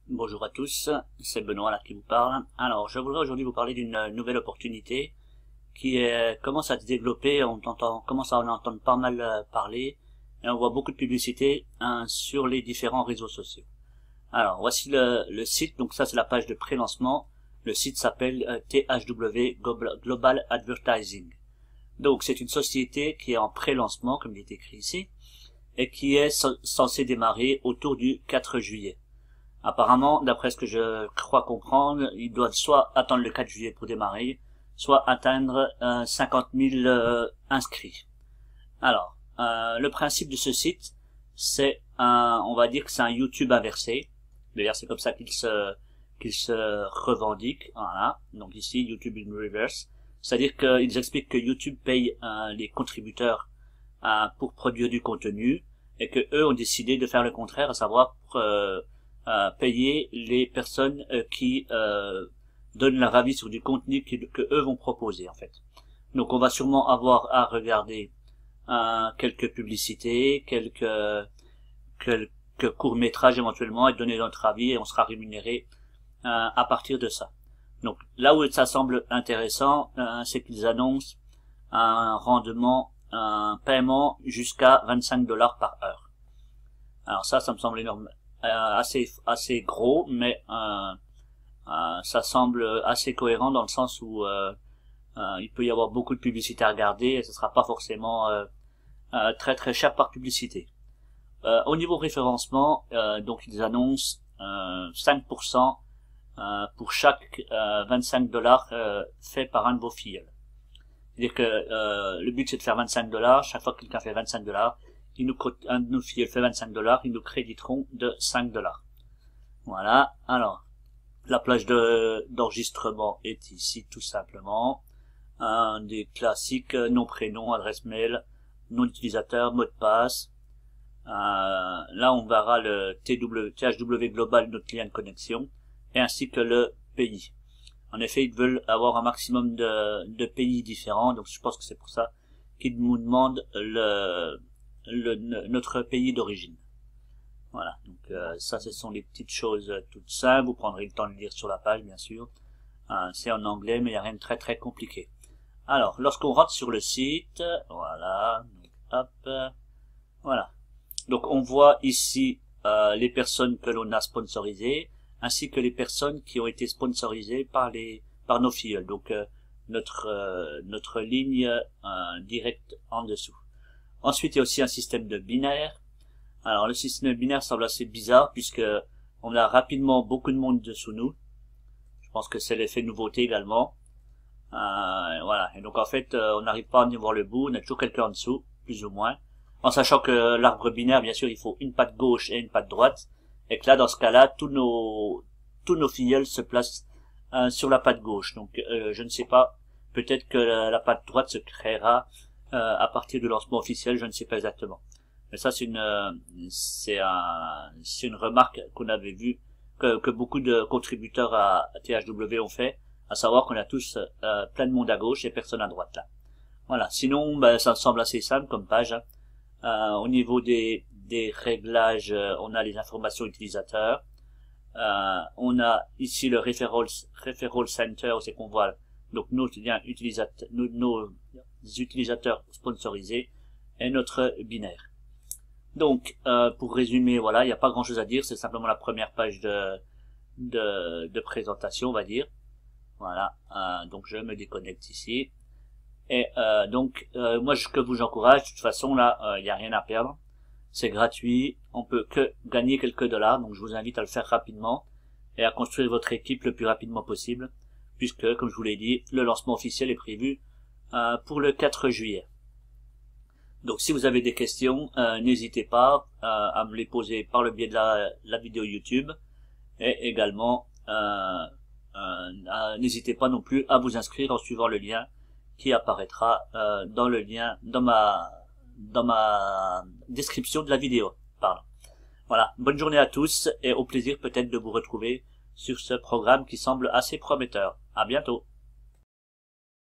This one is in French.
Bonjour à tous, c'est Benoît là qui vous parle. Alors, je voudrais aujourd'hui vous parler d'une nouvelle opportunité commence à se développer. Commence à en entendre pas mal parler et on voit beaucoup de publicité sur les différents réseaux sociaux. Alors, voici le site. Donc ça, c'est la page de pré-lancement. Le site s'appelle THW Global Advertising. Donc, c'est une société qui est en pré-lancement, comme il est écrit ici, et qui est censée démarrer autour du 4 juillet. Apparemment, d'après ce que je crois comprendre, ils doivent soit attendre le 4 juillet pour démarrer, soit atteindre 50 000 inscrits. Alors, le principe de ce site, c'est on va dire que c'est un YouTube inversé. D'ailleurs, c'est comme ça qu'il se revendique. Voilà. Donc ici, YouTube in reverse. C'est-à-dire qu'ils expliquent que YouTube paye les contributeurs pour produire du contenu et que eux ont décidé de faire le contraire, à savoir payer les personnes qui donnent leur avis sur du contenu que eux vont proposer en fait. Donc on va sûrement avoir à regarder quelques publicités, quelques courts-métrages éventuellement et donner notre avis et on sera rémunéré à partir de ça. Donc là où ça semble intéressant, c'est qu'ils annoncent un rendement, un paiement jusqu'à 25 $ par heure. Alors ça me semble énorme. Assez gros, mais ça semble assez cohérent dans le sens où il peut y avoir beaucoup de publicité à regarder et ce sera pas forcément très très cher par publicité. Au niveau référencement, donc ils annoncent 5% pour chaque 25 $ fait par un de vos filleuls. C'est-à-dire que le but c'est de faire 25 $, chaque fois que quelqu'un fait 25 $, un de nos filleuls fait 25 $, ils nous créditeront de 5 $. Voilà. Alors, la plage d'enregistrement est ici tout simplement. Des classiques, nom, prénom, adresse mail, nom d'utilisateur, mot de passe. Là, on verra le THW Global, notre client de connexion, et ainsi que le pays. En effet, ils veulent avoir un maximum de pays différents, donc je pense que c'est pour ça qu'ils nous demandent notre pays d'origine. Voilà, donc ça ce sont les petites choses toutes simples, vous prendrez le temps de lire sur la page bien sûr. C'est en anglais mais il n'y a rien de très très compliqué. Alors, lorsqu'on rentre sur le site, voilà, donc, hop, voilà. Donc on voit ici les personnes que l'on a sponsorisées, ainsi que les personnes qui ont été sponsorisées par nos filleuls. Donc notre ligne directe en dessous. Ensuite, il y a aussi un système de binaire. Alors, le système de binaire semble assez bizarre puisque on a rapidement beaucoup de monde dessous nous. Je pense que c'est l'effet nouveauté également. Voilà. Et donc, en fait, on n'arrive pas à en voir le bout. On a toujours quelqu'un en dessous, plus ou moins. En sachant que l'arbre binaire, bien sûr, il faut une patte gauche et une patte droite. Et que là, dans ce cas-là, tous nos filleuls se placent sur la patte gauche. Donc, je ne sais pas. Peut-être que la patte droite se créera à partir du lancement officiel, je ne sais pas exactement. Mais ça, c'est une remarque qu'on avait vue, que beaucoup de contributeurs à THW ont fait, à savoir qu'on a tous plein de monde à gauche et personne à droite là. Voilà. Sinon, ça me semble assez simple comme page. Au niveau des réglages, on a les informations utilisateurs. On a ici le referral center, c'est qu'on voit donc nos utilisateurs sponsorisés et notre binaire. Donc, pour résumer, voilà, il n'y a pas grand chose à dire, c'est simplement la première page de présentation, on va dire. Voilà, donc je me déconnecte ici. Et donc, moi, ce que vous encourage, de toute façon, là, il n'y a rien à perdre. C'est gratuit, on peut que gagner quelques dollars, donc je vous invite à le faire rapidement et à construire votre équipe le plus rapidement possible, puisque, comme je vous l'ai dit, le lancement officiel est prévu pour le 4 juillet. Donc si vous avez des questions, n'hésitez pas à me les poser par le biais de la vidéo YouTube et également n'hésitez pas non plus à vous inscrire en suivant le lien qui apparaîtra dans ma description de la vidéo. Pardon. Voilà, bonne journée à tous et au plaisir peut-être de vous retrouver sur ce programme qui semble assez prometteur. À bientôt.